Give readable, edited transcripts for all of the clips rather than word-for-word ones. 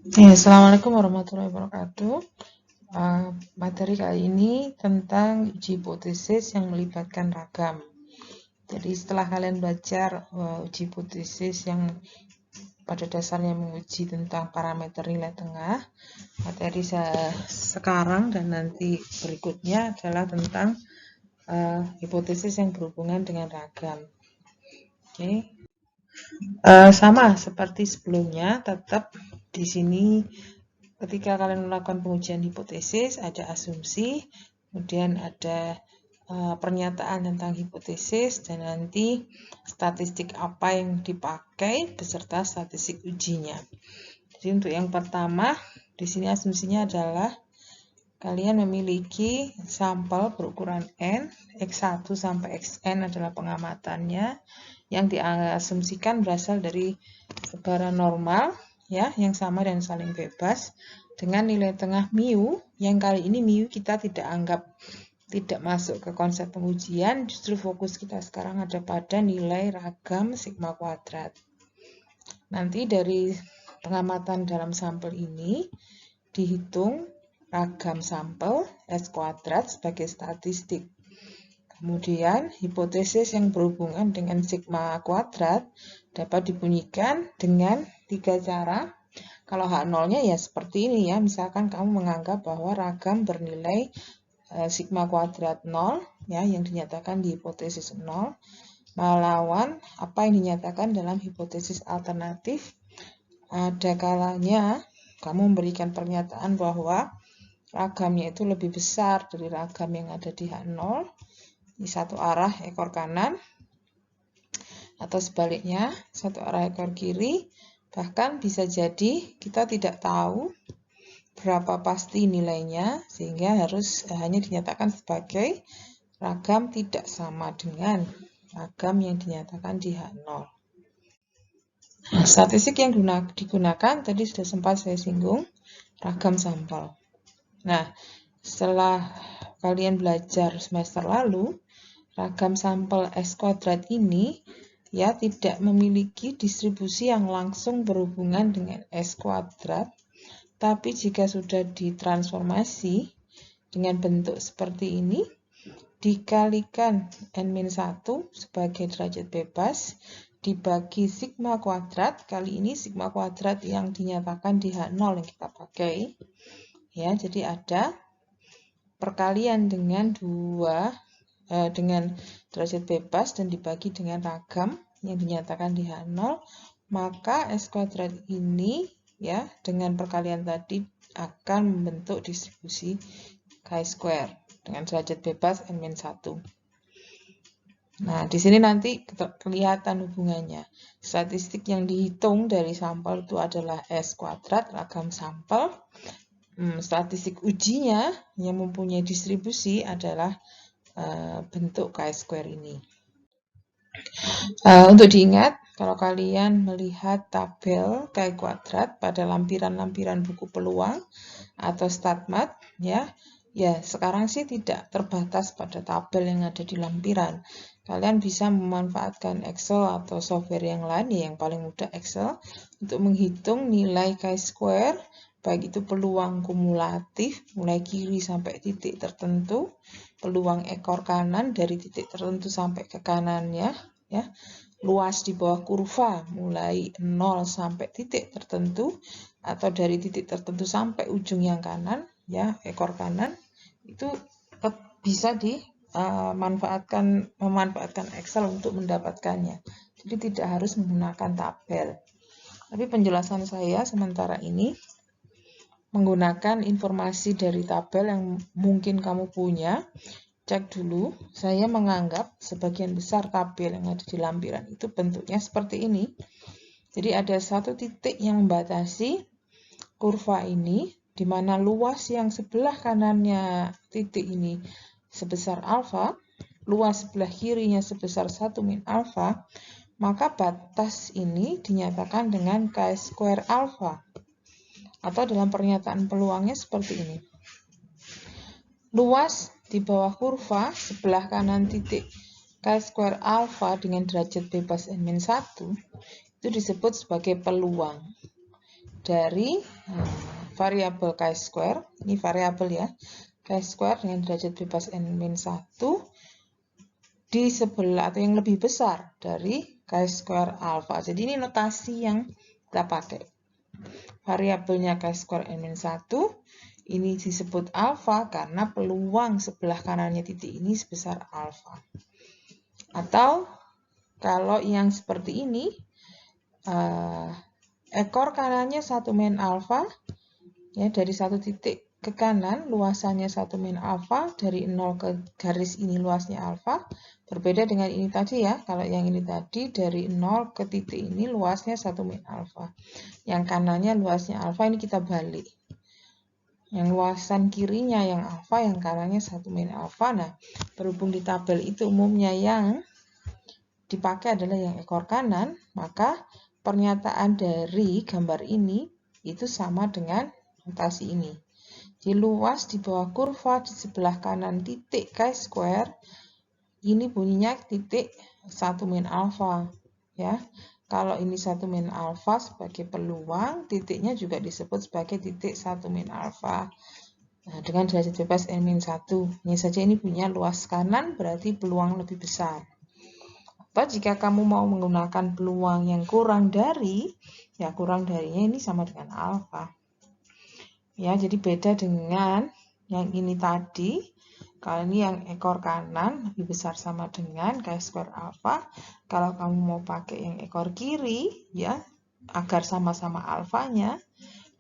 Ya, Assalamualaikum warahmatullahi wabarakatuh. Materi kali ini tentang uji hipotesis yang melibatkan ragam. Jadi setelah kalian belajar uji hipotesis yang pada dasarnya menguji tentang parameter nilai tengah, materi sekarang dan nanti berikutnya adalah tentang hipotesis yang berhubungan dengan ragam. Oke. Sama seperti sebelumnya, tetap di sini ketika kalian melakukan pengujian hipotesis, ada asumsi, kemudian ada pernyataan tentang hipotesis, dan nanti statistik apa yang dipakai beserta statistik ujinya. Jadi untuk yang pertama, di sini asumsinya adalah kalian memiliki sampel berukuran N, X1 sampai Xn adalah pengamatannya, yang diasumsikan berasal dari sebaran normal, ya, yang sama dan saling bebas, dengan nilai tengah mu, yang kali ini mu kita tidak masuk ke konsep pengujian, justru fokus kita sekarang ada pada nilai ragam sigma kuadrat. Nanti dari pengamatan dalam sampel ini dihitung ragam sampel S kuadrat sebagai statistik. Kemudian, hipotesis yang berhubungan dengan sigma kuadrat dapat dibunyikan dengan 3 cara. Kalau H0-nya ya seperti ini ya, misalkan kamu menganggap bahwa ragam bernilai sigma kuadrat 0, ya, yang dinyatakan di hipotesis 0, melawan apa yang dinyatakan dalam hipotesis alternatif. Ada kalanya kamu memberikan pernyataan bahwa ragamnya itu lebih besar dari ragam yang ada di H0, di satu arah ekor kanan, atau sebaliknya satu arah ekor kiri. Bahkan bisa jadi kita tidak tahu berapa pasti nilainya, sehingga harus hanya dinyatakan sebagai ragam tidak sama dengan ragam yang dinyatakan di H0. Nah, statistik yang digunakan tadi sudah sempat saya singgung, ragam sampel. Nah, setelah kalian belajar semester lalu, ragam sampel S kuadrat ini ya tidak memiliki distribusi yang langsung berhubungan dengan S kuadrat, tapi jika sudah ditransformasi dengan bentuk seperti ini, dikalikan N-1 sebagai derajat bebas, dibagi sigma kuadrat, kali ini sigma kuadrat yang dinyatakan di H0 yang kita pakai, ya, jadi ada perkalian dengan dengan derajat bebas dan dibagi dengan ragam yang dinyatakan di H0, maka S kuadrat ini ya dengan perkalian tadi akan membentuk distribusi chi-square dengan derajat bebas N-1. Nah, di sini nanti kelihatan hubungannya. Statistik yang dihitung dari sampel itu adalah S kuadrat, ragam sampel. Statistik ujinya yang mempunyai distribusi adalah bentuk chi-square ini. Untuk diingat, kalau kalian melihat tabel chi kuadrat pada lampiran-lampiran buku peluang atau StatMat, ya sekarang sih tidak terbatas pada tabel yang ada di lampiran. Kalian bisa memanfaatkan Excel atau software yang lain, ya yang paling mudah Excel, untuk menghitung nilai chi-square, baik itu peluang kumulatif mulai kiri sampai titik tertentu, peluang ekor kanan dari titik tertentu sampai ke kanannya, ya, luas di bawah kurva mulai 0 sampai titik tertentu, atau dari titik tertentu sampai ujung yang kanan, ya, ekor kanan, itu bisa memanfaatkan Excel untuk mendapatkannya. Jadi tidak harus menggunakan tabel. Tapi penjelasan saya sementara ini menggunakan informasi dari tabel yang mungkin kamu punya. Cek dulu, saya menganggap sebagian besar tabel yang ada di lampiran itu bentuknya seperti ini. Jadi ada satu titik yang membatasi kurva ini, di mana luas yang sebelah kanannya titik ini sebesar alfa, luas sebelah kirinya sebesar 1 min alfa, maka batas ini dinyatakan dengan chi-square alfa. Atau dalam pernyataan peluangnya seperti ini. Luas di bawah kurva sebelah kanan titik chi-square alfa dengan derajat bebas N-1 itu disebut sebagai peluang. dari variabel chi², ini variabel ya, chi² dengan derajat bebas n-1 di sebelah atau yang lebih besar dari chi² alfa. Jadi ini notasi yang kita pakai. Variabelnya chi² n-1 ini disebut alfa karena peluang sebelah kanannya titik ini sebesar alfa. Atau kalau yang seperti ini, ekor kanannya 1 min alfa, ya, dari satu titik ke kanan luasannya 1 min alfa, dari 0 ke garis ini luasnya alfa. Berbeda dengan ini tadi ya, kalau yang ini tadi dari 0 ke titik ini luasnya 1 min alfa. Yang kanannya luasnya alfa, ini kita balik. Yang luasan kirinya yang alfa, yang kanannya 1 min alfa. Nah, berhubung di tabel itu umumnya yang dipakai adalah yang ekor kanan, maka pernyataan dari gambar ini itu sama dengan notasi ini. Jadi luas di bawah kurva di sebelah kanan titik chi², ini bunyinya titik 1 min alfa. Ya. Kalau ini 1 min alfa sebagai peluang, titiknya juga disebut sebagai titik 1 min alfa. Nah, dengan derajat bebas n-1. Ini saja ini punya luas kanan, berarti peluang lebih besar. Atau jika kamu mau menggunakan peluang yang kurang dari, ya kurang darinya ini sama dengan alfa. Ya, jadi beda dengan yang ini tadi. Kalau ini yang ekor kanan lebih besar sama dengan chi² alfa. Kalau kamu mau pakai yang ekor kiri, ya, agar sama-sama alfanya,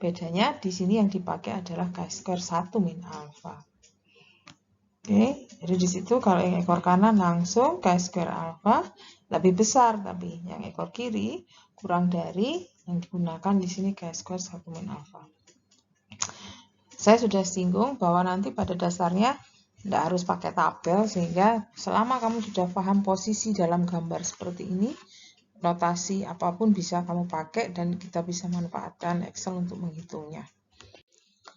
bedanya di sini yang dipakai adalah chi² 1 min alfa. Oke, jadi di situ kalau yang ekor kanan langsung chi² alfa lebih besar, tapi yang ekor kiri kurang dari, yang digunakan di sini chi² 1 min alfa. Saya sudah singgung bahwa nanti pada dasarnya tidak harus pakai tabel, sehingga selama kamu sudah paham posisi dalam gambar seperti ini, notasi apapun bisa kamu pakai dan kita bisa manfaatkan Excel untuk menghitungnya.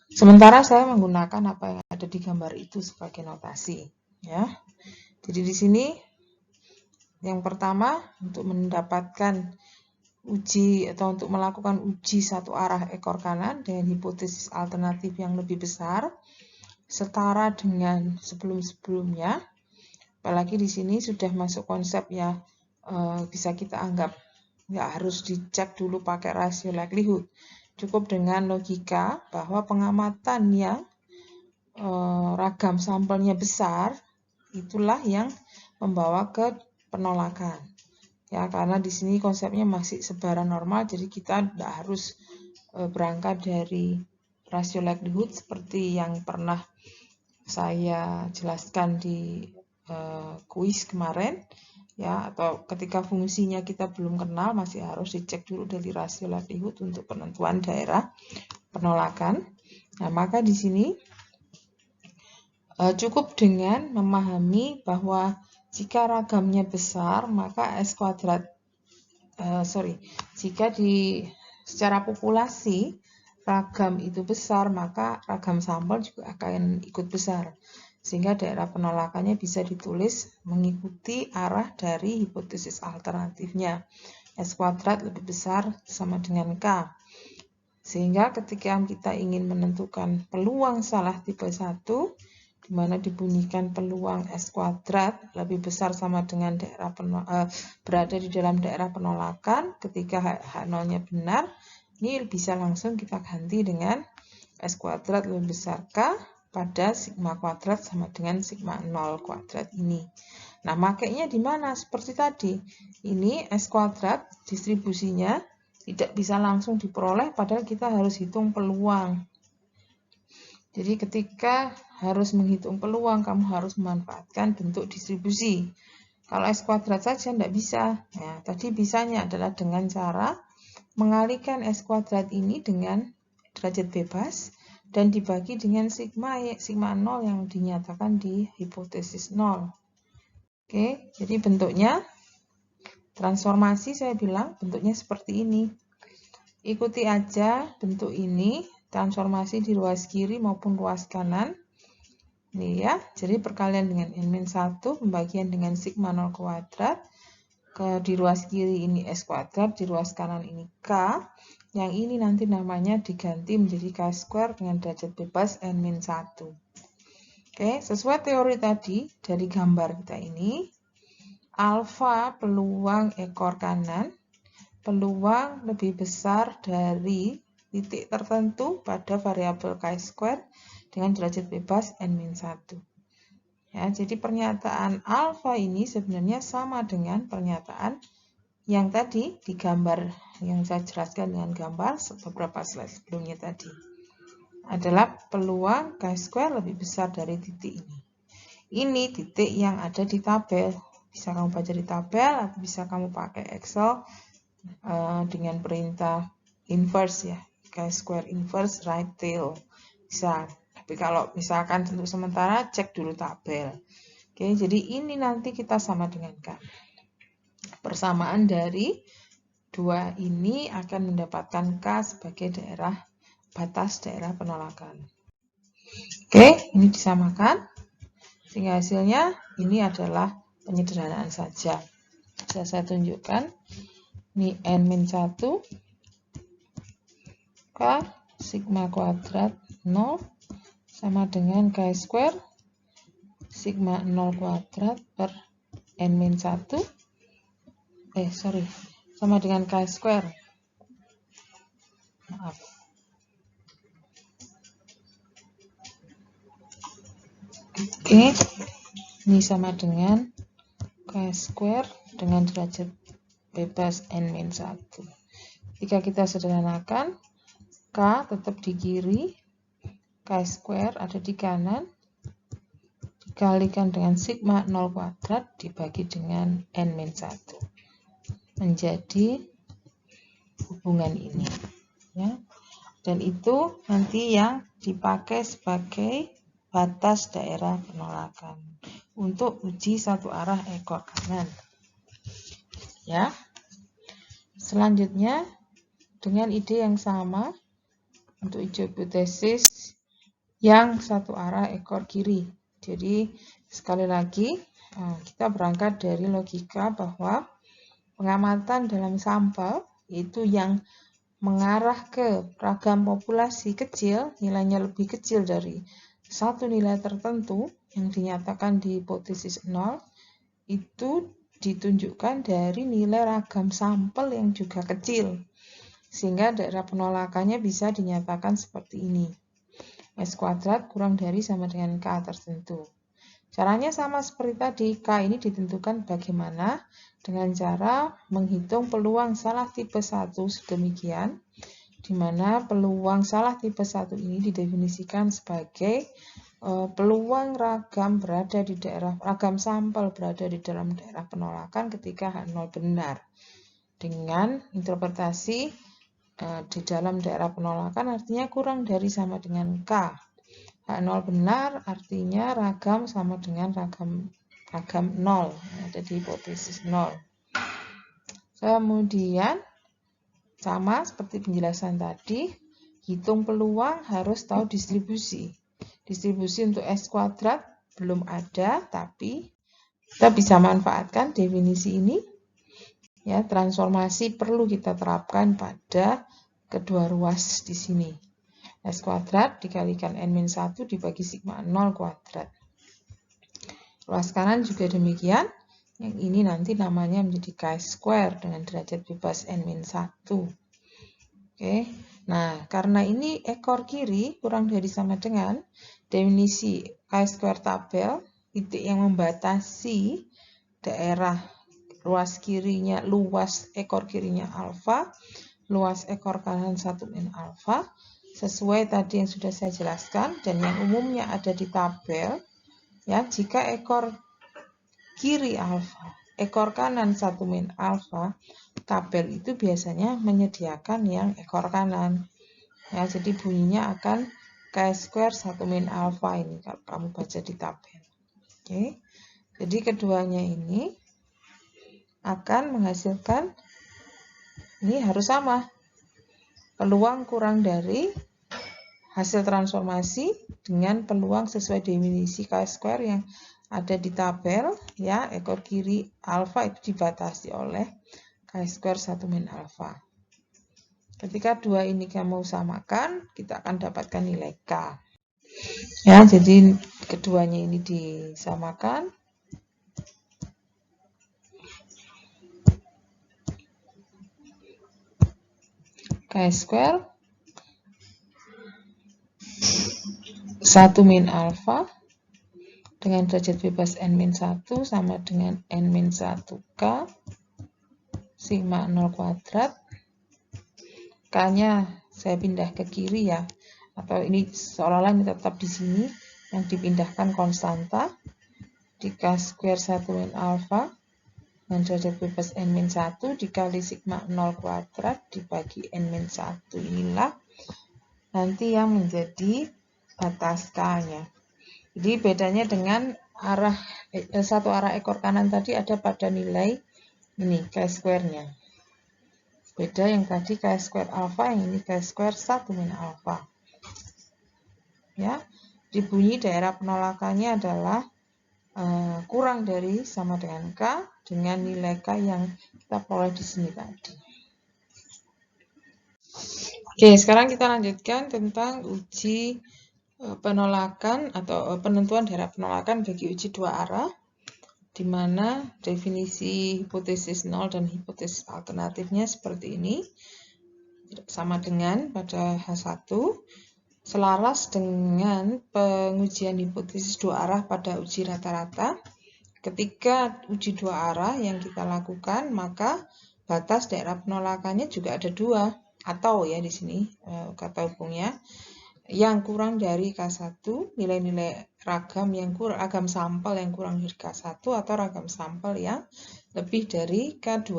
Sementara saya menggunakan apa yang ada di gambar itu sebagai notasi. Ya. Jadi di sini yang pertama untuk mendapatkan uji atau untuk melakukan uji satu arah ekor kanan dengan hipotesis alternatif yang lebih besar setara dengan sebelum-sebelumnya. Apalagi di sini sudah masuk konsep ya, bisa kita anggap nggak harus dicek dulu pakai rasio likelihood. Cukup dengan logika bahwa pengamatan yang ragam sampelnya besar itulah yang membawa ke penolakan. Ya, karena di sini konsepnya masih sebaran normal, jadi kita tidak harus berangkat dari rasio likelihood seperti yang pernah saya jelaskan di kuis kemarin, ya, atau ketika fungsinya kita belum kenal masih harus dicek dulu dari rasio likelihood untuk penentuan daerah penolakan. Nah, maka di sini cukup dengan memahami bahwa jika ragamnya besar, maka jika secara populasi ragam itu besar, maka ragam sampel juga akan ikut besar. Sehingga daerah penolakannya bisa ditulis mengikuti arah dari hipotesis alternatifnya. S² lebih besar sama dengan K. Sehingga ketika kita ingin menentukan peluang salah tipe 1, di mana dibunyikan peluang S² lebih besar sama dengan berada di dalam daerah penolakan, ketika H0-nya benar, ini bisa langsung kita ganti dengan S² lebih besar K pada sigma kuadrat sama dengan sigma 0 kuadrat ini. Nah, makanya di mana? Seperti tadi, ini S² distribusinya tidak bisa langsung diperoleh, padahal kita harus hitung peluang. Jadi ketika harus menghitung peluang, kamu harus memanfaatkan bentuk distribusi. Kalau S² saja tidak bisa. Nah, tadi bisanya adalah dengan cara mengalihkan S² ini dengan derajat bebas dan dibagi dengan sigma 0 yang dinyatakan di hipotesis 0. Oke, jadi bentuknya transformasi saya bilang bentuknya seperti ini. Ikuti aja bentuk ini. Transformasi di ruas kiri maupun ruas kanan. Ini ya, jadi perkalian dengan n-1, pembagian dengan sigma 0 kuadrat. Di ruas kiri ini S², di ruas kanan ini K. yang ini nanti namanya diganti menjadi K² dengan derajat bebas N-1. Oke, sesuai teori tadi dari gambar kita ini, alfa peluang ekor kanan, peluang lebih besar dari titik tertentu pada variabel K² dengan derajat bebas N-1. Ya, jadi pernyataan alfa ini sebenarnya sama dengan pernyataan yang tadi di gambar yang saya jelaskan dengan gambar beberapa slide sebelumnya tadi. Adalah peluang K² lebih besar dari titik ini. Ini titik yang ada di tabel. Bisa kamu baca di tabel atau bisa kamu pakai Excel dengan perintah inverse ya. K² inverse right tail. Bisa. Tapi kalau misalkan untuk sementara cek dulu tabel. Oke, jadi ini nanti kita sama dengan K. Persamaan dari dua ini akan mendapatkan K sebagai batas daerah penolakan. Oke, ini disamakan. Sehingga hasilnya ini adalah penyederhanaan saja. Bisa saya tunjukkan. Ini N-1 K sigma kuadrat 0 sama dengan K² sigma 0 kuadrat per N-1 sama dengan K². Maaf. Oke, ini sama dengan K² dengan derajat bebas N-1. Jika kita sederhanakan, K tetap di kiri, K² ada di kanan, dikalikan dengan sigma 0 kuadrat dibagi dengan N-1. Menjadi hubungan ini. Ya. Dan itu nanti yang dipakai sebagai batas daerah penolakan untuk uji satu arah ekor kanan. Ya. Selanjutnya dengan ide yang sama untuk uji hipotesis yang satu arah ekor kiri. Jadi sekali lagi kita berangkat dari logika bahwa pengamatan dalam sampel itu yang mengarah ke ragam populasi kecil, nilainya lebih kecil dari satu nilai tertentu yang dinyatakan di hipotesis 0, itu ditunjukkan dari nilai ragam sampel yang juga kecil. Sehingga daerah penolakannya bisa dinyatakan seperti ini. S² kurang dari sama dengan K tertentu. Caranya sama seperti tadi, K ini ditentukan bagaimana dengan cara menghitung peluang salah tipe 1 sedemikian, di mana peluang salah tipe 1 ini didefinisikan sebagai peluang ragam sampel berada di dalam daerah penolakan ketika H0 benar. Dengan interpretasi di dalam daerah penolakan artinya kurang dari sama dengan K. H0 benar artinya ragam sama dengan ragam 0, ada di hipotesis 0. Kemudian sama seperti penjelasan tadi, hitung peluang harus tahu distribusi. Distribusi untuk S² belum ada, tapi kita bisa manfaatkan definisi ini. Ya, transformasi perlu kita terapkan pada kedua ruas di sini. S² dikalikan N-1 dibagi sigma 0 kuadrat. Ruas kanan juga demikian. Yang ini nanti namanya menjadi K² dengan derajat bebas N-1. Oke. Nah, karena ini ekor kiri kurang dari sama dengan definisi K² tabel, titik yang membatasi daerah luas ekor kirinya alfa, luas ekor kanan 1 min alfa, sesuai tadi yang sudah saya jelaskan dan yang umumnya ada di tabel. Ya, jika ekor kiri alfa, ekor kanan 1 min alfa, tabel itu biasanya menyediakan yang ekor kanan. Ya, jadi bunyinya akan K² 1 min alfa ini kalau kamu baca di tabel. Oke. Jadi keduanya ini akan menghasilkan ini harus sama. Peluang kurang dari hasil transformasi dengan peluang sesuai definisi K² yang ada di tabel, ya, ekor kiri alfa itu dibatasi oleh K² 1 min alfa. Ketika dua ini kamu samakan, kita akan dapatkan nilai K. Ya, jadi keduanya ini disamakan. K square 1 min alfa dengan derajat bebas n-1 sama dengan n-1K sigma 0 kuadrat. K-nya saya pindah ke kiri ya, atau ini seolah-olah ini tetap di sini, yang dipindahkan konstanta di K square 1 min alfa dengan derajat bebas n-1 dikali sigma 0 kuadrat dibagi n-1, inilah nanti yang menjadi batas K-nya. Jadi bedanya dengan satu arah ekor kanan tadi ada pada nilai ini K square-nya. Beda yang tadi K square alfa, yang ini K square 1 min alfa. Ya, dibunyi daerah penolakannya adalah kurang dari sama dengan K dengan nilai K yang kita peroleh di sini tadi. Oke, sekarang kita lanjutkan tentang uji penolakan atau penentuan daerah penolakan bagi uji dua arah, di mana definisi hipotesis 0 dan hipotesis alternatifnya seperti ini, sama dengan pada H1, selaras dengan pengujian hipotesis dua arah pada uji rata-rata. Ketika uji dua arah yang kita lakukan, maka batas daerah penolakannya juga ada dua, atau ya di sini kata hubungnya, yang kurang dari K1, nilai-nilai ragam sampel yang kurang dari K1 atau ragam sampel yang lebih dari K2.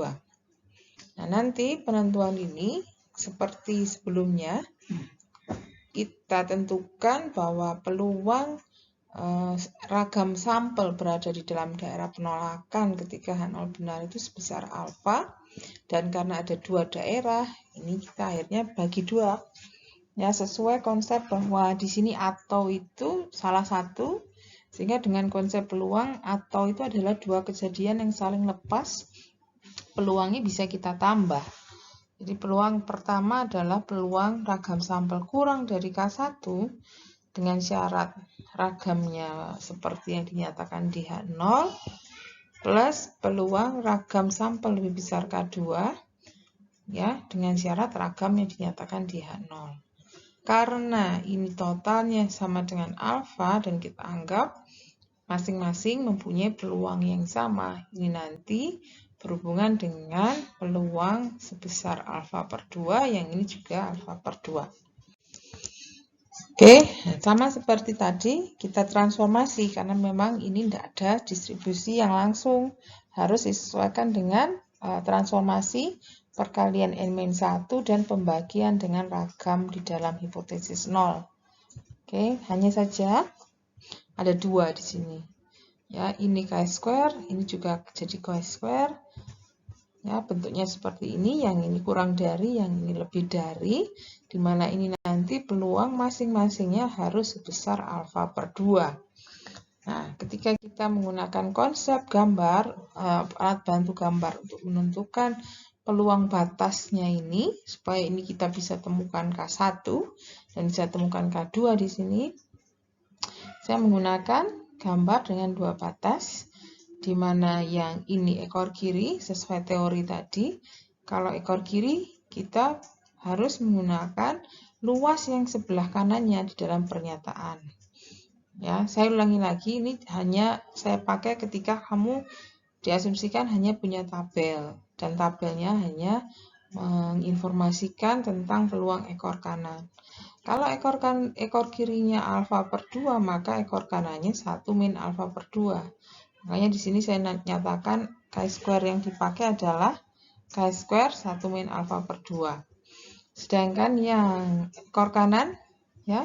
Nah, nanti penentuan ini seperti sebelumnya, kita tentukan bahwa peluang ragam sampel berada di dalam daerah penolakan ketika H0 benar itu sebesar alfa, dan karena ada dua daerah, ini kita akhirnya bagi dua. Ya, sesuai konsep bahwa di sini atau itu salah satu, sehingga dengan konsep peluang atau itu adalah dua kejadian yang saling lepas, peluangnya bisa kita tambah. Jadi peluang pertama adalah peluang ragam sampel kurang dari K1 dengan syarat ragamnya seperti yang dinyatakan di H0 plus peluang ragam sampel lebih besar K2 ya dengan syarat ragam yang dinyatakan di H0. Karena ini totalnya sama dengan alfa dan kita anggap masing-masing mempunyai peluang yang sama, ini nanti berhubungan dengan peluang sebesar alfa per 2, yang ini juga alfa per 2. Oke, sama seperti tadi, kita transformasi karena memang ini tidak ada distribusi yang langsung, harus disesuaikan dengan transformasi perkalian n-1 dan pembagian dengan ragam di dalam hipotesis 0. Oke, hanya saja ada dua di sini. Ya, ini K square, ini juga jadi K square. Ya, bentuknya seperti ini, yang ini kurang dari, yang ini lebih dari, di mana ini nanti peluang masing-masingnya harus sebesar alfa per 2. Nah, ketika kita menggunakan konsep gambar, alat bantu gambar untuk menentukan peluang batasnya ini, supaya ini kita bisa temukan K1 dan bisa temukan K2 di sini, saya menggunakan gambar dengan dua batas, di mana yang ini ekor kiri sesuai teori tadi. Kalau ekor kiri kita harus menggunakan luas yang sebelah kanannya di dalam pernyataan. Ya, saya ulangi lagi, ini hanya saya pakai ketika kamu diasumsikan hanya punya tabel, dan tabelnya hanya menginformasikan tentang peluang ekor kanan. Kalau ekor kirinya alfa per 2, maka ekor kanannya 1 min alfa per 2. Makanya di sini saya nyatakan K square yang dipakai adalah K square 1 min alfa per 2. Sedangkan yang ekor kanan, ya,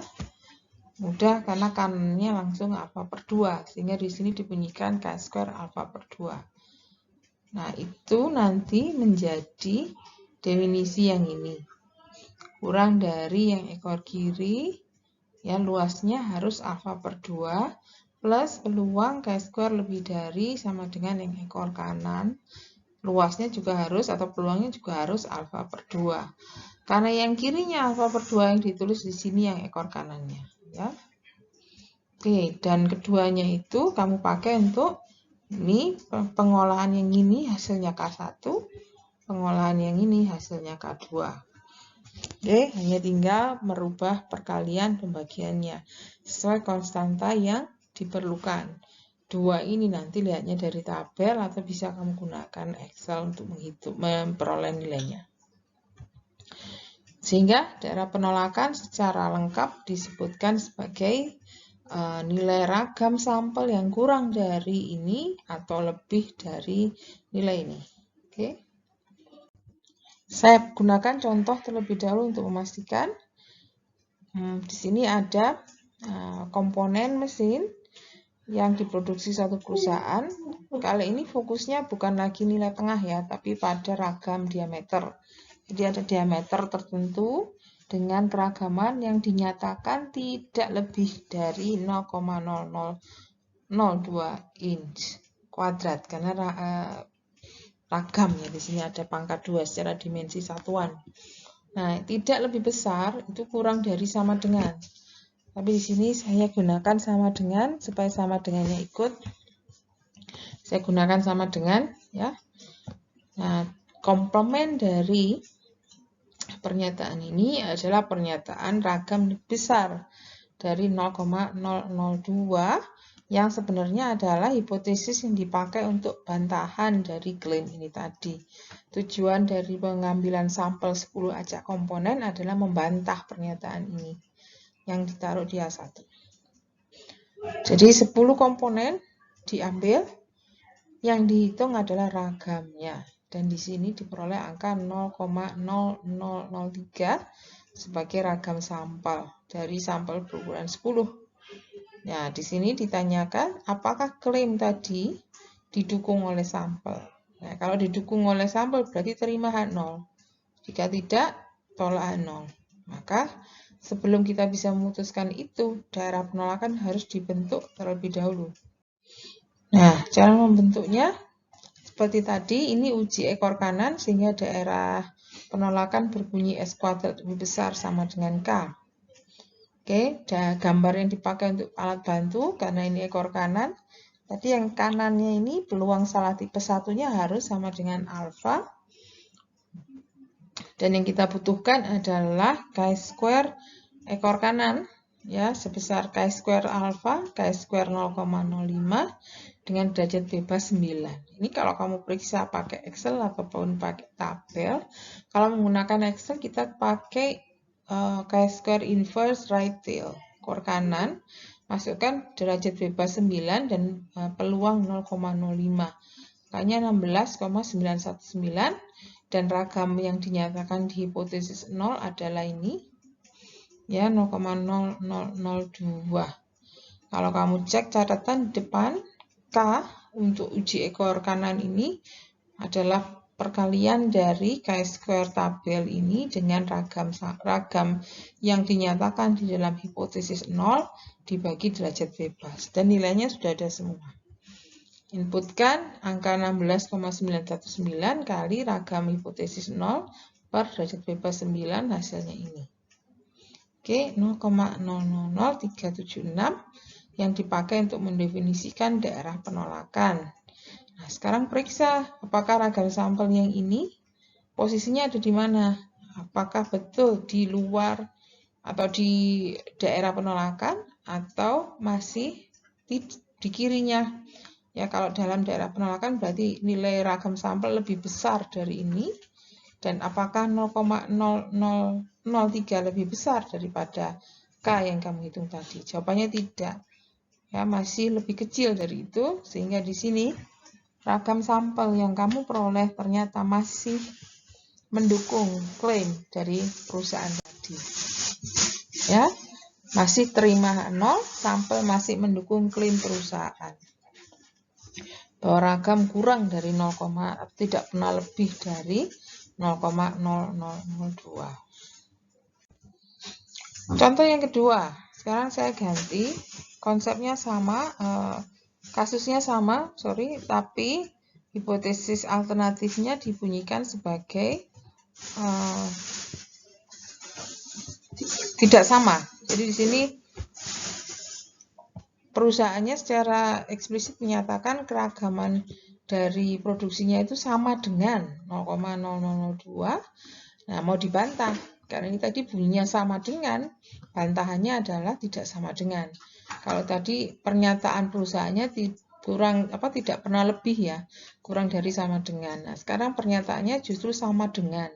mudah karena kanannya langsung alfa per 2. Sehingga di sini dibunyikan K square alfa per 2. Nah, itu nanti menjadi definisi yang ini. Kurang dari yang ekor kiri, ya luasnya harus alfa per 2, plus peluang K square lebih dari sama dengan yang ekor kanan, luasnya juga harus atau peluangnya juga harus alfa per 2. Karena yang kirinya alfa per 2 yang ditulis di sini yang ekor kanannya, ya. Oke, dan keduanya itu kamu pakai untuk ini pengolahan yang ini hasilnya K1, pengolahan yang ini hasilnya K2. Oke, hanya tinggal merubah perkalian pembagiannya sesuai konstanta yang diperlukan. 2 ini nanti lihatnya dari tabel atau bisa kamu gunakan Excel untuk memperoleh nilainya. Sehingga daerah penolakan secara lengkap disebutkan sebagai nilai ragam sampel yang kurang dari ini atau lebih dari nilai ini. Oke. Saya gunakan contoh terlebih dahulu untuk memastikan. Di sini ada komponen mesin yang diproduksi satu perusahaan. Kali ini fokusnya bukan lagi nilai tengah ya, tapi pada ragam diameter. Jadi ada diameter tertentu dengan keragaman yang dinyatakan tidak lebih dari 0,0002 inch kuadrat karena ragam ya, di sini ada pangkat 2 secara dimensi satuan. Nah, tidak lebih besar itu kurang dari sama dengan. Tapi di sini saya gunakan sama dengan supaya sama dengannya ikut. Saya gunakan sama dengan ya. Nah, komplement dari pernyataan ini adalah pernyataan ragam besar dari 0,002 yang sebenarnya adalah hipotesis yang dipakai untuk bantahan dari klaim ini tadi. Tujuan dari pengambilan sampel 10 acak komponen adalah membantah pernyataan ini yang ditaruh di A1. Jadi 10 komponen diambil, yang dihitung adalah ragamnya. Dan di sini diperoleh angka 0,0003 sebagai ragam sampel dari sampel berukuran 10. Nah, di sini ditanyakan apakah klaim tadi didukung oleh sampel. Nah, kalau didukung oleh sampel berarti terima H0. Jika tidak, tolak H0. Maka sebelum kita bisa memutuskan itu, daerah penolakan harus dibentuk terlebih dahulu. Nah, cara membentuknya seperti tadi, ini uji ekor kanan sehingga daerah penolakan berbunyi S kuadrat lebih besar sama dengan K. Oke, gambar yang dipakai untuk alat bantu karena ini ekor kanan. Tadi yang kanannya ini peluang salah tipe satunya harus sama dengan alfa. Dan yang kita butuhkan adalah chi-square ekor kanan ya sebesar chi-square alfa, chi-square 0,05 dengan derajat bebas 9. Ini kalau kamu periksa pakai Excel ataupun pakai tabel. Kalau menggunakan Excel kita pakai chi-square inverse right tail ekor kanan, masukkan derajat bebas 9 dan peluang 0,05. Makanya 16,919 dan ragam yang dinyatakan di hipotesis 0 adalah ini ya 0,0002. Kalau kamu cek catatan di depan, K untuk uji ekor kanan ini adalah perkalian dari chi-square tabel ini dengan ragam yang dinyatakan di dalam hipotesis 0 dibagi derajat bebas. Dan nilainya sudah ada semua. Inputkan angka 16,919 kali ragam hipotesis 0 per derajat bebas 9 hasilnya ini. Oke, 0,000376 yang dipakai untuk mendefinisikan daerah penolakan. Nah, sekarang periksa apakah ragam sampel yang ini posisinya ada di mana? Apakah betul di luar atau di daerah penolakan atau masih di kirinya? Ya, kalau dalam daerah penolakan berarti nilai ragam sampel lebih besar dari ini. Dan apakah 0,0003 lebih besar daripada K yang kamu hitung tadi? Jawabannya tidak. Ya, masih lebih kecil dari itu, sehingga di sini ragam sampel yang kamu peroleh ternyata masih mendukung klaim dari perusahaan tadi. Ya, masih terima 0, sampel masih mendukung klaim perusahaan. Bahwa ragam kurang dari 0, tidak pernah lebih dari 0,0002. Contoh yang kedua, sekarang saya ganti, konsepnya sama, kasusnya sama, tapi hipotesis alternatifnya dibunyikan sebagai tidak sama. Jadi di sini perusahaannya secara eksplisit menyatakan keragaman dari produksinya itu sama dengan 0,0002. Nah, mau dibantah karena ini tadi bunyinya sama dengan, bantahannya adalah tidak sama dengan. Kalau tadi pernyataan perusahaannya tidak pernah lebih ya, kurang dari sama dengan. Nah, sekarang pernyataannya justru sama dengan.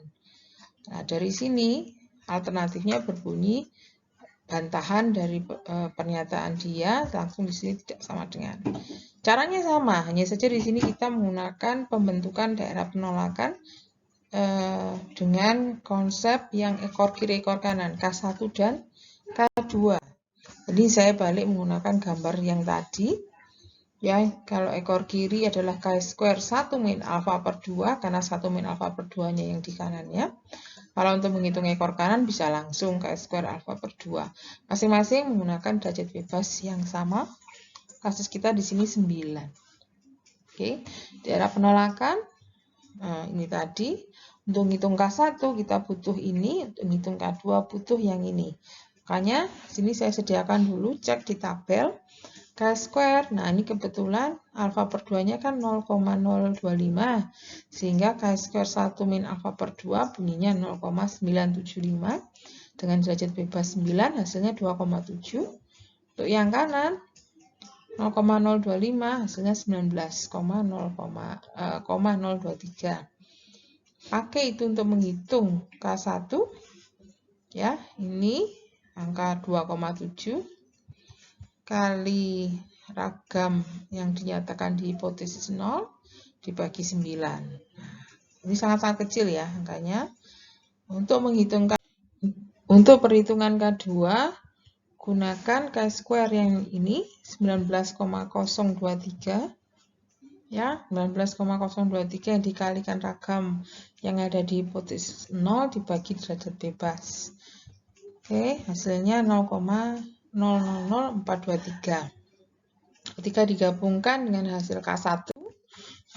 Nah, dari sini alternatifnya berbunyi bantahan dari pernyataan dia langsung di sini tidak sama dengan. Caranya sama, hanya saja di sini kita menggunakan pembentukan daerah penolakan dengan konsep yang ekor kiri ekor kanan K1 dan K2. Jadi saya balik menggunakan gambar yang tadi. Ya, kalau ekor kiri adalah K² 1 min alfa per 2 karena 1 min alfa per 2-nya yang di kanannya. Kalau untuk menghitung ekor kanan bisa langsung K² alfa per 2. Masing-masing menggunakan derajat bebas yang sama. Kasus kita di sini 9. Oke, daerah penolakan. Nah, ini tadi. Untuk menghitung K1 kita butuh ini, untuk menghitung K2 butuh yang ini. Makanya sini saya sediakan dulu cek di tabel K². Nah, ini kebetulan alfa per 2-nya kan 0,025. Sehingga K² 1 min alfa per 2 bunyinya 0,975. Dengan derajat bebas 9 hasilnya 2,7. Untuk yang kanan 0,025 hasilnya 19,023. Pakai itu untuk menghitung K1. Ya, ini angka 2,7 kali ragam yang dinyatakan di hipotesis 0 dibagi 9. Ini sangat-sangat kecil ya angkanya. Untuk perhitungan K2 gunakan K² yang ini 19,023 ya, 19,023 yang dikalikan ragam yang ada di hipotesis 0 dibagi derajat bebas. Oke, hasilnya 0,000423. Ketika digabungkan dengan hasil K1,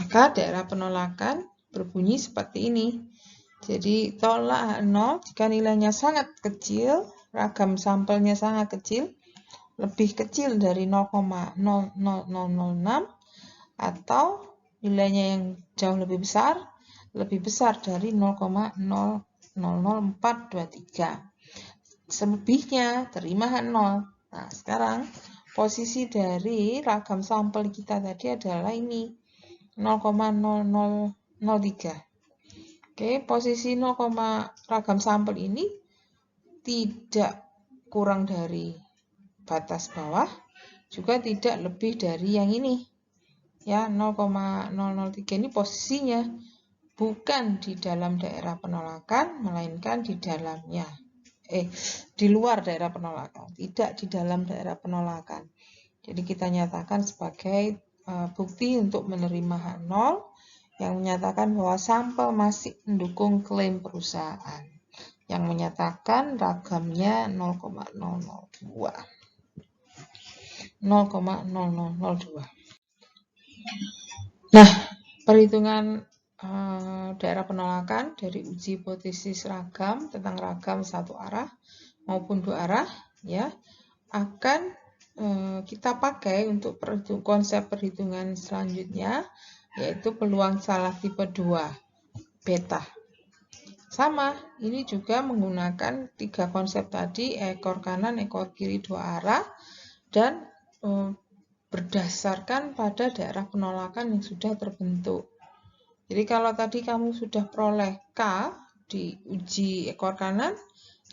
maka daerah penolakan berbunyi seperti ini. Jadi tolak 0 jika nilainya sangat kecil, ragam sampelnya sangat kecil, lebih kecil dari 0,00006, atau nilainya yang jauh lebih besar dari 0,000423. Selebihnya terima 0. Nah, sekarang posisi dari ragam sampel kita tadi adalah ini 0,0003. Oke, posisi ragam sampel ini tidak kurang dari batas bawah, juga tidak lebih dari yang ini. Ya, 0,003 ini posisinya bukan di dalam daerah penolakan, melainkan di dalamnya. Di luar daerah penolakan, tidak di dalam daerah penolakan. Jadi kita nyatakan sebagai bukti untuk menerima H0 yang menyatakan bahwa sampel masih mendukung klaim perusahaan yang menyatakan ragamnya 0,002. Nah, perhitungan daerah penolakan dari uji hipotesis ragam tentang ragam satu arah maupun dua arah ya akan kita pakai untuk konsep perhitungan selanjutnya, yaitu peluang salah tipe 2 beta. Sama, ini juga menggunakan 3 konsep tadi, ekor kanan, ekor kiri, dua arah, dan berdasarkan pada daerah penolakan yang sudah terbentuk. Jadi kalau tadi kamu sudah peroleh K di uji ekor kanan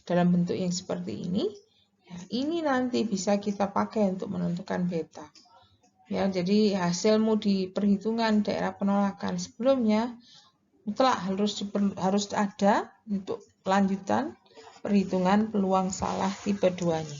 dalam bentuk yang seperti ini, ya, ini nanti bisa kita pakai untuk menentukan beta. Ya, jadi hasilmu di perhitungan daerah penolakan sebelumnya mutlak harus ada untuk lanjutan perhitungan peluang salah tipe 2-nya.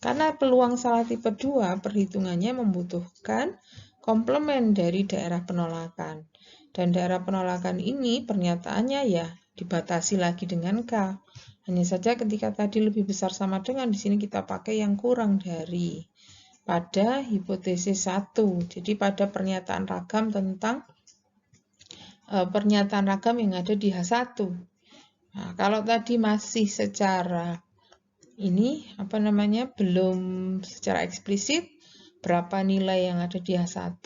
Karena peluang salah tipe 2 perhitungannya membutuhkan komplement dari daerah penolakan. Dan daerah penolakan ini pernyataannya ya dibatasi lagi dengan K. Hanya saja ketika tadi lebih besar sama dengan, di sini kita pakai yang kurang dari pada hipotesis 1. Jadi pada pernyataan ragam tentang pernyataan ragam yang ada di H1. Nah, kalau tadi masih secara ini belum secara eksplisit berapa nilai yang ada di H1.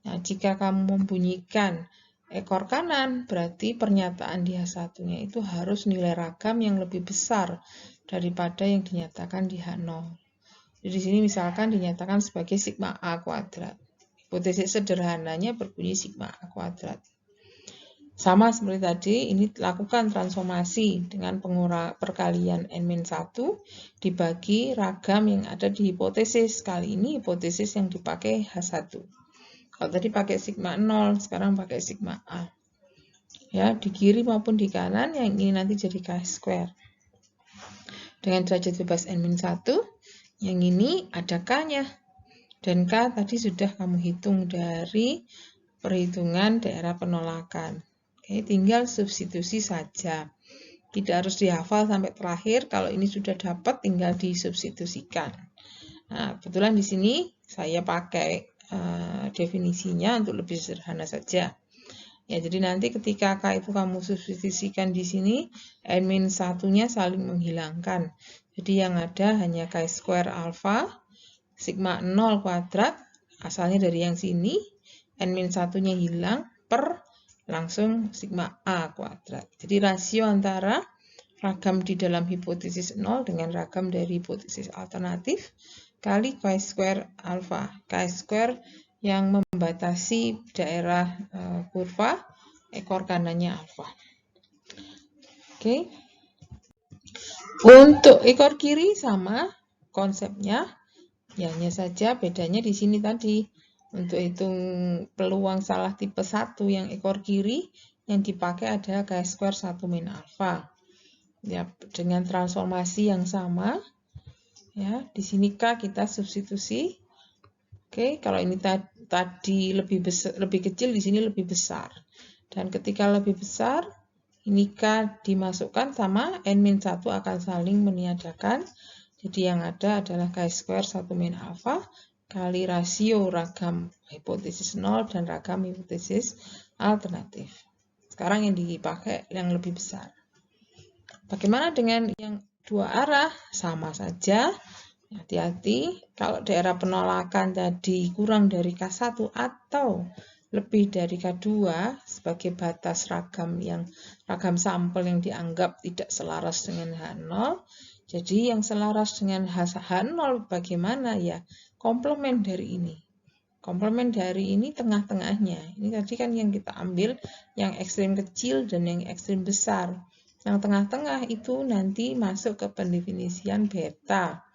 Nah, jika kamu membunyikan ekor kanan, berarti pernyataan di H1-nya itu harus nilai ragam yang lebih besar daripada yang dinyatakan di H0. Jadi di sini misalkan dinyatakan sebagai sigma A kuadrat. Hipotesis sederhananya berbunyi sigma A kuadrat. Sama seperti tadi, ini lakukan transformasi dengan perkalian N-1 dibagi ragam yang ada di hipotesis. Kali ini hipotesis yang dipakai H1. Kalau tadi pakai sigma 0, sekarang pakai sigma A. Ya, di kiri maupun di kanan, yang ini nanti jadi K². Dengan derajat bebas N-1, yang ini ada K-nya. Dan K tadi sudah kamu hitung dari perhitungan daerah penolakan. Oke, tinggal substitusi saja. Tidak harus dihafal sampai terakhir. Kalau ini sudah dapat, tinggal disubstitusikan. Nah, kebetulan di sini saya pakai definisinya untuk lebih sederhana saja. Ya, jadi nanti ketika K itu kamu substitusikan di sini, N-1-nya saling menghilangkan. Jadi yang ada hanya K² alfa, sigma 0 kuadrat, asalnya dari yang sini, N-1-nya hilang, per langsung sigma A kuadrat. Jadi rasio antara ragam di dalam hipotesis 0 dengan ragam dari hipotesis alternatif kali K² alfa. K² yang membatasi daerah kurva, ekor kanannya alfa. Oke. Untuk ekor kiri sama konsepnya, ya hanya saja bedanya di sini tadi. Untuk hitung peluang salah tipe 1 yang ekor kiri, yang dipakai adalah K² 1 min alfa. Ya, dengan transformasi yang sama, ya, di sini K kita substitusi. Oke, kalau ini tadi lebih kecil, di sini lebih besar. Dan ketika lebih besar, ini K dimasukkan sama N-1 akan saling meniadakan. Jadi yang ada adalah K² 1 min alfa kali rasio ragam hipotesis 0 dan ragam hipotesis alternatif. Sekarang yang dipakai yang lebih besar. Bagaimana dengan yang dua arah? Sama saja. Hati-hati, kalau daerah penolakan tadi kurang dari K1 atau lebih dari K2 sebagai batas ragam sampel yang dianggap tidak selaras dengan H0. Jadi yang selaras dengan H0 bagaimana ya? Komplement dari ini. Komplement dari ini tengah-tengahnya. Ini tadi kan yang kita ambil yang ekstrem kecil dan yang ekstrem besar. Yang tengah-tengah itu nanti masuk ke pendefinisian beta.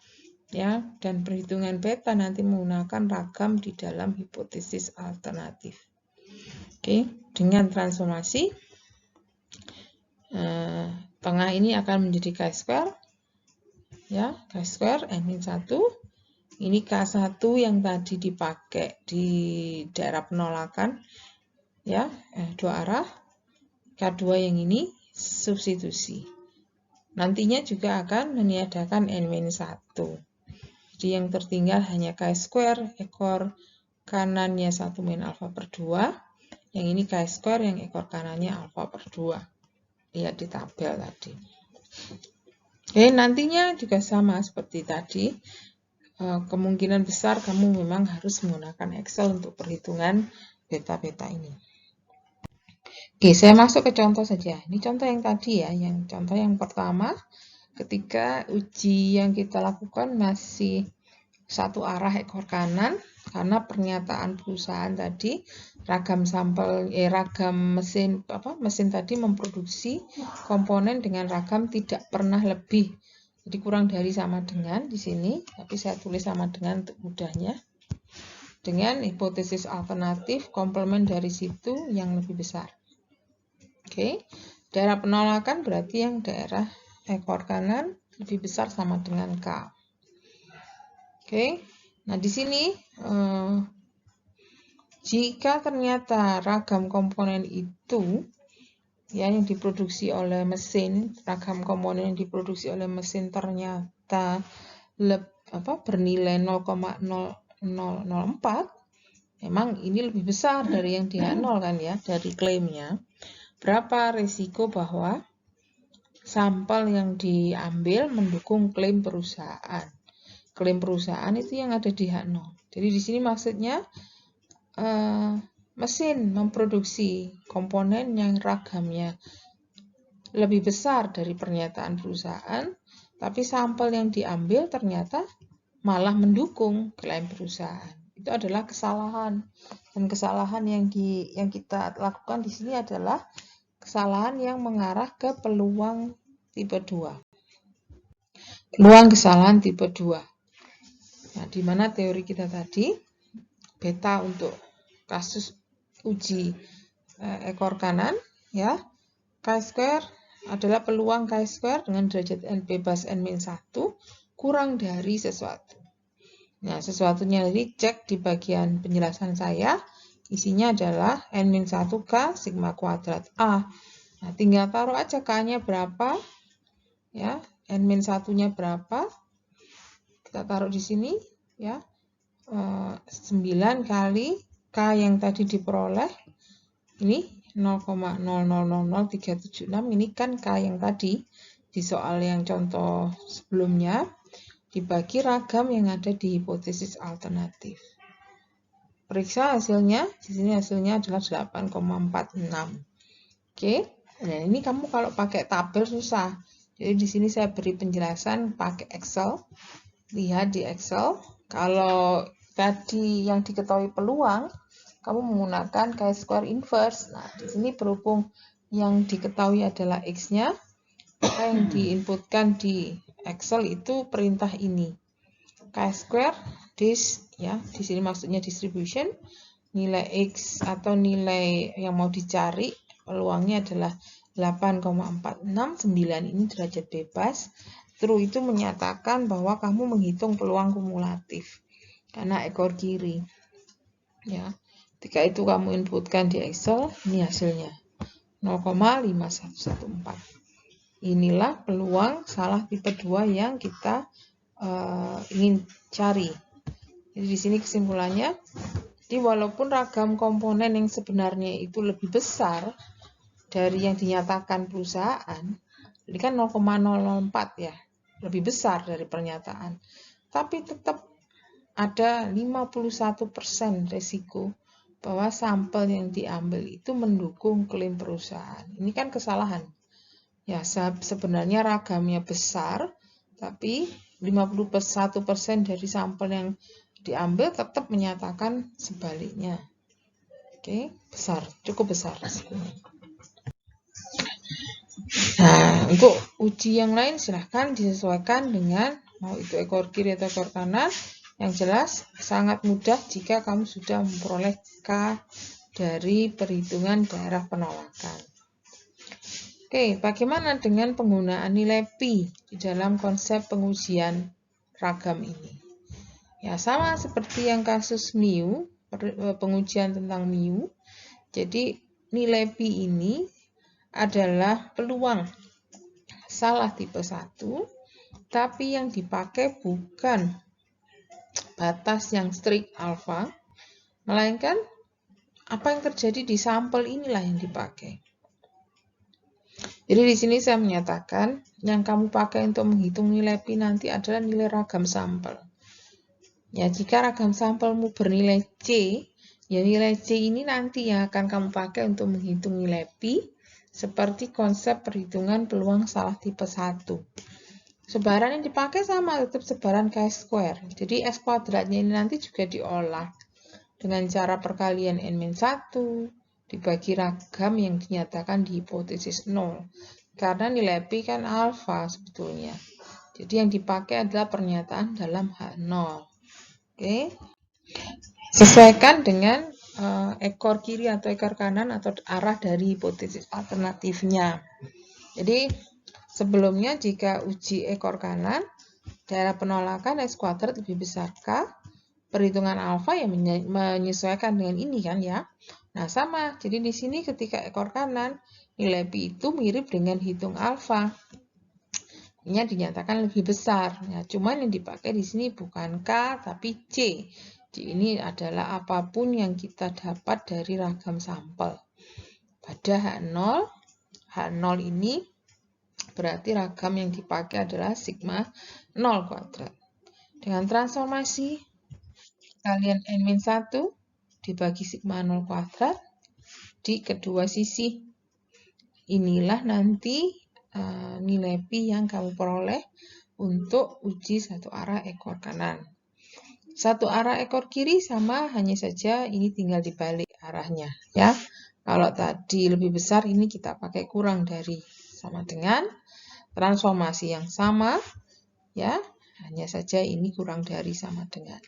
Ya, dan perhitungan beta nanti menggunakan ragam di dalam hipotesis alternatif. Oke, dengan transformasi tengah ini akan menjadi K², ya, K² N-1. Ini K1 yang tadi dipakai di daerah penolakan, ya, dua arah. K2 yang ini substitusi. Nantinya juga akan meniadakan N-1. Jadi yang tertinggal hanya K² ekor kanannya 1 min alfa per 2. Yang ini K² yang ekor kanannya alfa per 2. Lihat di tabel tadi. Oke, nantinya juga sama seperti tadi. Kemungkinan besar kamu memang harus menggunakan Excel untuk perhitungan beta-beta ini. Oke, saya masuk ke contoh saja. Ini contoh yang tadi ya, contoh yang pertama. Ketika uji yang kita lakukan masih satu arah ekor kanan, karena pernyataan perusahaan tadi ragam mesin tadi memproduksi komponen dengan ragam tidak pernah lebih. Jadi kurang dari sama dengan di sini, tapi saya tulis sama dengan untuk mudahnya. Dengan hipotesis alternatif komplement dari situ yang lebih besar. Oke. Daerah penolakan berarti yang daerah ekor kanan lebih besar sama dengan K. Oke, nah di sini jika ternyata ragam komponen itu ya yang diproduksi oleh mesin, ragam komponen yang diproduksi oleh mesin ternyata bernilai 0,0004, memang ini lebih besar dari yang di H0 kan ya, dari klaimnya. Berapa risiko bahwa sampel yang diambil mendukung klaim perusahaan. Klaim perusahaan itu yang ada di H0. Jadi di sini maksudnya mesin memproduksi komponen yang ragamnya lebih besar dari pernyataan perusahaan, tapi sampel yang diambil ternyata malah mendukung klaim perusahaan. Itu adalah kesalahan. Dan kesalahan yang kita lakukan di sini adalah kesalahan yang mengarah ke peluang tipe 2. Peluang kesalahan tipe 2. Nah, di mana teori kita tadi, beta untuk kasus uji ekor kanan, ya, chi-square adalah peluang chi-square dengan derajat n bebas n-1 kurang dari sesuatu. Nah, sesuatunya dicek di bagian penjelasan saya, isinya adalah n-1k sigma kuadrat A. Nah, tinggal taruh aja K-nya berapa, ya, n-1-nya berapa, kita taruh di sini, ya, 9 kali K yang tadi diperoleh, ini 0,000376, ini kan K yang tadi, di soal yang contoh sebelumnya, dibagi ragam yang ada di hipotesis alternatif. Periksa hasilnya, di sini hasilnya adalah 8,46. Oke, nah ini kamu kalau pakai tabel susah. Jadi di sini saya beri penjelasan pakai Excel. Lihat di Excel, kalau tadi yang diketahui peluang, kamu menggunakan chi-square inverse. Nah, di sini berhubung yang diketahui adalah X-nya, maka yang diinputkan di Excel itu perintah ini. Chi-square dis, ya, di sini maksudnya distribution, nilai X atau nilai yang mau dicari, peluangnya adalah 8,469, ini derajat bebas. True itu menyatakan bahwa kamu menghitung peluang kumulatif karena ekor kiri. Ya, ketika itu kamu inputkan di Excel, ini hasilnya 0,5114. Inilah peluang salah tipe 2 yang kita ingin cari. Jadi di sini kesimpulannya, jadi walaupun ragam komponen yang sebenarnya itu lebih besar dari yang dinyatakan perusahaan, ini kan 0,004 ya, lebih besar dari pernyataan. Tapi tetap ada 51% resiko bahwa sampel yang diambil itu mendukung klaim perusahaan. Ini kan kesalahan. Ya, sebenarnya ragamnya besar, tapi 51% dari sampel yang diambil tetap menyatakan sebaliknya. Oke, besar, cukup besar resikonya. Nah, untuk uji yang lain silahkan disesuaikan dengan mau itu ekor kiri atau ekor kanan. Yang jelas sangat mudah jika kamu sudah memperoleh K dari perhitungan daerah penolakan. Oke, bagaimana dengan penggunaan nilai Pi di dalam konsep pengujian ragam ini? Ya, sama seperti yang kasus mu, pengujian tentang mu. Jadi, nilai Pi ini adalah peluang salah tipe 1, tapi yang dipakai bukan batas yang strict alfa, melainkan apa yang terjadi di sampel inilah yang dipakai. Jadi di sini saya menyatakan yang kamu pakai untuk menghitung nilai Pi nanti adalah nilai ragam sampel. Ya, jika ragam sampelmu bernilai C, ya nilai C ini nanti yang akan kamu pakai untuk menghitung nilai Pi, seperti konsep perhitungan peluang salah tipe 1. Sebaran yang dipakai sama, tetap sebaran chi-square. Jadi S kuadratnya ini nanti juga diolah dengan cara perkalian n-1 dibagi ragam yang dinyatakan di hipotesis 0. Karena nilai Pi kan alfa sebetulnya. Jadi yang dipakai adalah pernyataan dalam H0. Oke, sesuaikan dengan ekor kiri atau ekor kanan atau arah dari hipotesis alternatifnya. Jadi sebelumnya jika uji ekor kanan, daerah penolakan X kuadrat lebih besar K, perhitungan alfa yang menyesuaikan dengan ini kan ya. Nah sama, jadi di sini ketika ekor kanan, nilai Pi itu mirip dengan hitung alfa. Ini dinyatakan lebih besar. Ya, cuman yang dipakai di sini bukan K tapi C. C ini adalah apapun yang kita dapat dari ragam sampel. Pada H0 ini berarti ragam yang dipakai adalah sigma 0 kuadrat. Dengan transformasi, kalian N-1 dibagi sigma 0 kuadrat di kedua sisi. Inilah nanti nilai pi yang kamu peroleh untuk uji satu arah ekor kanan. Satu arah ekor kiri sama, hanya saja ini tinggal dibalik arahnya, ya. Kalau tadi lebih besar, ini kita pakai kurang dari, sama dengan transformasi yang sama, ya. Hanya saja ini kurang dari sama dengan.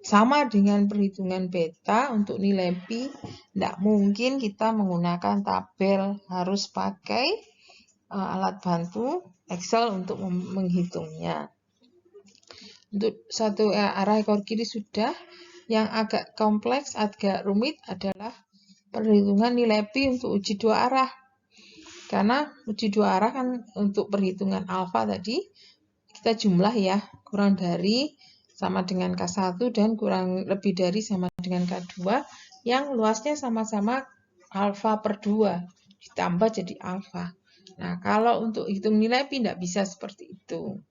Sama dengan perhitungan beta untuk nilai pi, tidak mungkin kita menggunakan tabel, harus pakai alat bantu Excel untuk menghitungnya. Untuk satu arah ekor kiri sudah. Yang agak kompleks, agak rumit adalah perhitungan nilai pi untuk uji dua arah. Karena uji dua arah kan untuk perhitungan alfa tadi, kita jumlah ya, kurang dari sama dengan K1 dan kurang lebih dari sama dengan K2, yang luasnya sama-sama alfa per 2, ditambah jadi alfa. Nah, kalau untuk hitung nilai pi tidak bisa seperti itu.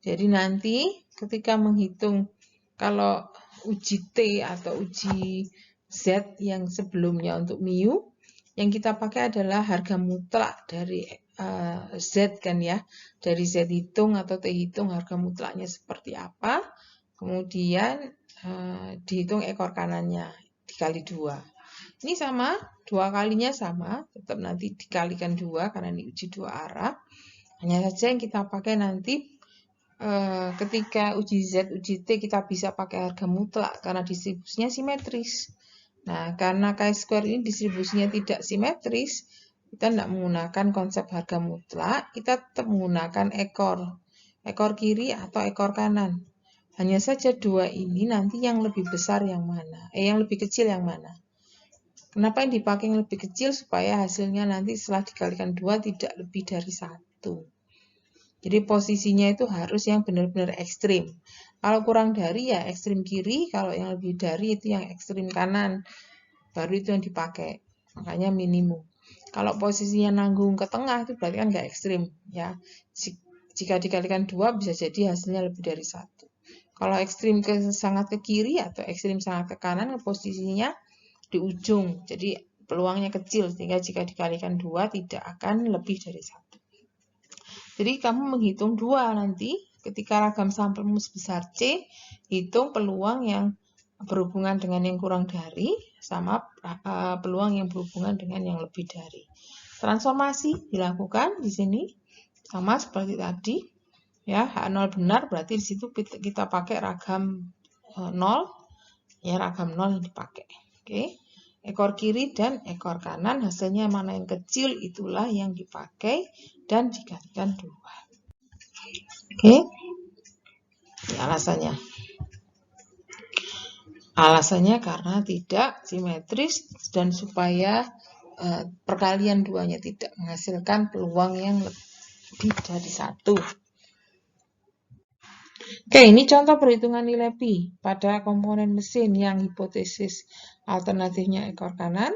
Jadi nanti ketika menghitung, kalau uji T atau uji Z yang sebelumnya untuk mu, yang kita pakai adalah harga mutlak dari Z kan ya. Dari Z hitung atau T hitung harga mutlaknya seperti apa. Kemudian dihitung ekor kanannya dikali 2. Ini sama, 2 kalinya sama, tetap nanti dikalikan 2 karena ini uji dua arah. Hanya saja yang kita pakai nanti ketika uji Z, uji T kita bisa pakai harga mutlak karena distribusinya simetris. Nah, karena chi-square ini distribusinya tidak simetris, kita tidak menggunakan konsep harga mutlak, kita tetap menggunakan ekor kiri atau ekor kanan. Hanya saja dua ini nanti yang lebih besar yang mana, yang lebih kecil yang mana. Kenapa yang dipakai yang lebih kecil? Supaya hasilnya nanti setelah dikalikan 2 tidak lebih dari 1. Jadi posisinya itu harus yang benar-benar ekstrim. Kalau kurang dari ya ekstrim kiri, kalau yang lebih dari itu yang ekstrim kanan. Baru itu yang dipakai. Makanya minimum. Kalau posisinya nanggung ke tengah itu berarti kan nggak ekstrim. Ya. Jika dikalikan 2 bisa jadi hasilnya lebih dari 1. Kalau ekstrim sangat ke kiri atau ekstrim sangat ke kanan, posisinya di ujung. Jadi peluangnya kecil sehingga jika dikalikan 2 tidak akan lebih dari 1. Jadi kamu menghitung 2 nanti ketika ragam sampelmu sebesar C, hitung peluang yang berhubungan dengan yang kurang dari sama peluang yang berhubungan dengan yang lebih dari. Transformasi dilakukan di sini sama seperti tadi. Ya, H0 benar berarti di situ kita pakai ragam 0. Ya, ragam 0 yang dipakai. Oke. Ekor kiri dan ekor kanan, hasilnya mana yang kecil itulah yang dipakai dan dikalikan 2. Oke. Ini alasannya. Alasannya karena tidak simetris dan supaya perkalian 2-nya tidak menghasilkan peluang yang lebih dari 1. Oke, ini contoh perhitungan nilai pi pada komponen mesin yang hipotesis alternatifnya ekor kanan.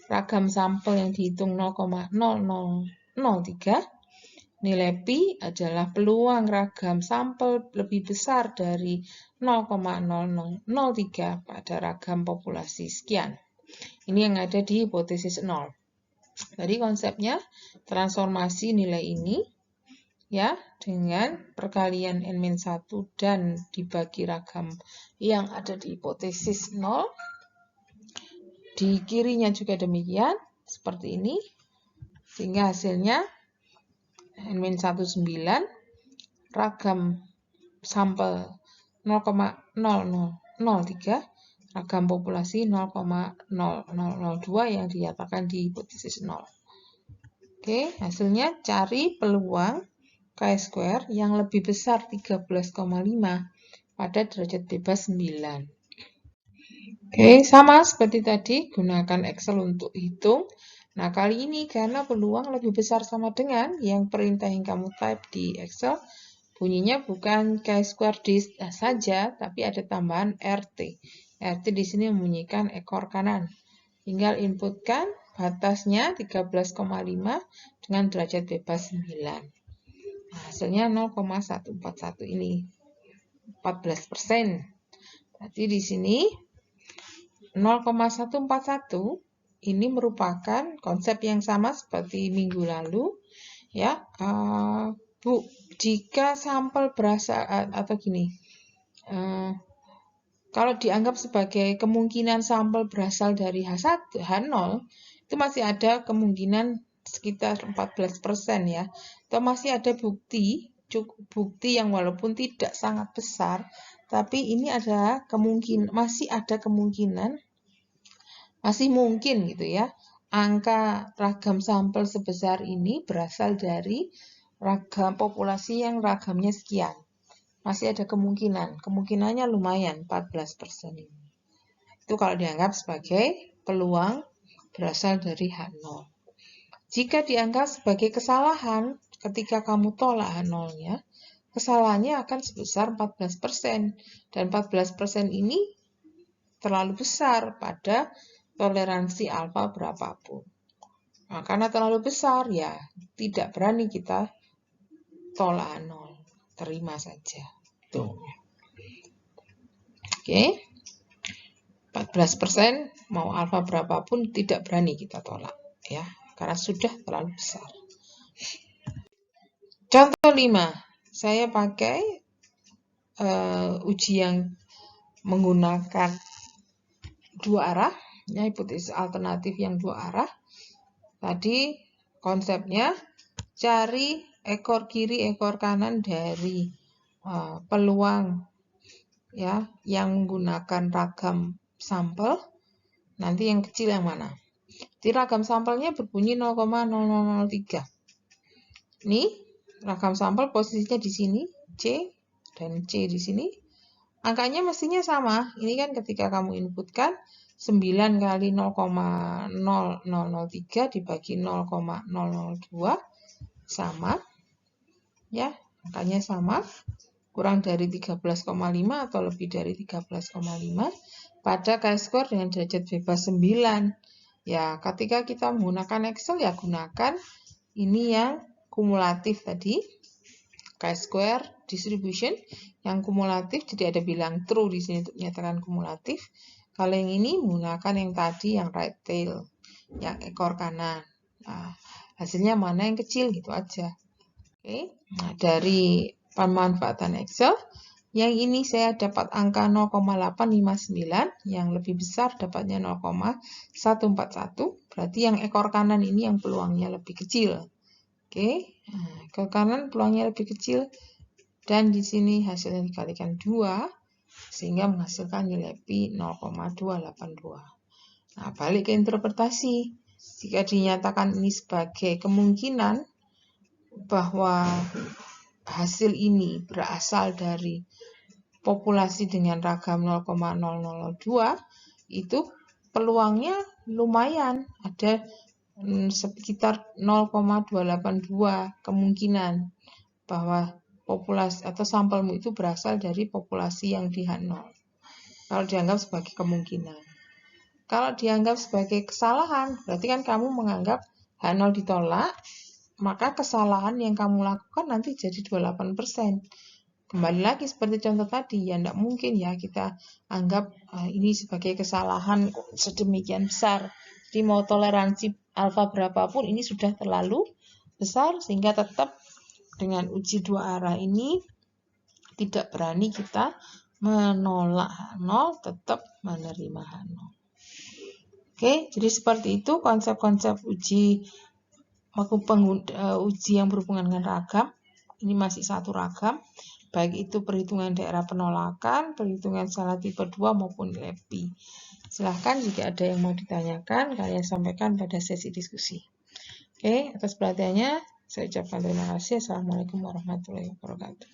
Ragam sampel yang dihitung 0,0003. Nilai pi adalah peluang ragam sampel lebih besar dari 0,0003 pada ragam populasi sekian. Ini yang ada di hipotesis 0. Jadi konsepnya transformasi nilai ini ya dengan perkalian N-1 dan dibagi ragam yang ada di hipotesis 0. Di kirinya juga demikian, seperti ini. Sehingga hasilnya N-19, ragam sampel 0,0003, ragam populasi 0,0002 yang dinyatakan di hipotesis 0. Oke, hasilnya cari peluang chi-square yang lebih besar 13,5 pada derajat bebas 9. Oke, sama seperti tadi, gunakan Excel untuk hitung. Nah, kali ini karena peluang lebih besar sama dengan yang perintah yang kamu type di Excel, bunyinya bukan chi-square D saja, tapi ada tambahan RT. RT di sini membunyikan ekor kanan. Tinggal inputkan batasnya 13,5 dengan derajat bebas 9. Nah, hasilnya 0,141 ini 14%. Berarti di sini 0,141 ini merupakan konsep yang sama seperti minggu lalu, ya. Jika sampel berasal atau gini, kalau dianggap sebagai kemungkinan sampel berasal dari H1, H0, itu masih ada kemungkinan sekitar 14% ya. Atau masih ada bukti yang walaupun tidak sangat besar, tapi ini ada kemungkinan, masih mungkin gitu ya. Angka ragam sampel sebesar ini berasal dari ragam populasi yang ragamnya sekian. Masih ada kemungkinannya lumayan 14% ini. Itu kalau dianggap sebagai peluang berasal dari H0. Jika dianggap sebagai kesalahan ketika kamu tolak H0-nya, kesalahannya akan sebesar 14%. Dan 14% ini terlalu besar pada toleransi alfa berapapun. Nah, karena terlalu besar, ya tidak berani kita tolak H0. Terima saja. Tuh. Oke. 14% mau alfa berapapun tidak berani kita tolak ya, karena sudah terlalu besar. Contoh 5, saya pakai uji yang menggunakan dua arah, ya, hipotesis alternatif yang dua arah. Tadi konsepnya cari ekor kiri, ekor kanan dari peluang ya yang menggunakan ragam sampel. Nanti yang kecil yang mana? Jadi ragam sampelnya berbunyi 0,0003. Ini ragam sampel posisinya di sini, C dan C di sini. Angkanya mestinya sama. Ini kan ketika kamu inputkan 9 kali 0,0003 dibagi 0,002 sama. Ya, angkanya sama. Kurang dari 13,5 atau lebih dari 13,5 pada chi-square dengan derajat bebas 9. Ya, ketika kita menggunakan Excel ya gunakan ini yang kumulatif tadi, chi-square distribution yang kumulatif, jadi ada bilang true di sini untuk menyatakan kumulatif. Kalau yang ini menggunakan yang tadi yang right tail, yang ekor kanan. Nah, hasilnya mana yang kecil gitu aja. Oke. Nah, dari pemanfaatan Excel, yang ini saya dapat angka 0,859, yang lebih besar dapatnya 0,141, berarti yang ekor kanan ini yang peluangnya lebih kecil. Oke, nah, ekor kanan peluangnya lebih kecil, dan di sini hasilnya dikalikan 2, sehingga menghasilkan nilai pi 0,282. Nah, balik ke interpretasi. Jika dinyatakan ini sebagai kemungkinan bahwa hasil ini berasal dari populasi dengan ragam 0,002, itu peluangnya lumayan, ada sekitar 0,282 kemungkinan bahwa populasi atau sampelmu itu berasal dari populasi yang di H0. Kalau dianggap sebagai kemungkinan. Kalau dianggap sebagai kesalahan, berarti kan kamu menganggap H0 ditolak, maka kesalahan yang kamu lakukan nanti jadi 28%. Kembali lagi seperti contoh tadi, ya tidak mungkin ya kita anggap ini sebagai kesalahan sedemikian besar. Jadi mau toleransi alfa berapapun ini sudah terlalu besar, sehingga tetap dengan uji dua arah ini tidak berani kita menolak H0, tetap menerima H0. Oke, jadi seperti itu konsep-konsep uji yang berhubungan dengan ragam. Ini masih satu ragam, baik itu perhitungan daerah penolakan, perhitungan salah tipe 2 maupun nilai pi. Silahkan jika ada yang mau ditanyakan, kalian sampaikan pada sesi diskusi. Oke, atas perhatiannya saya ucapkan terima kasih. Assalamualaikum warahmatullahi wabarakatuh.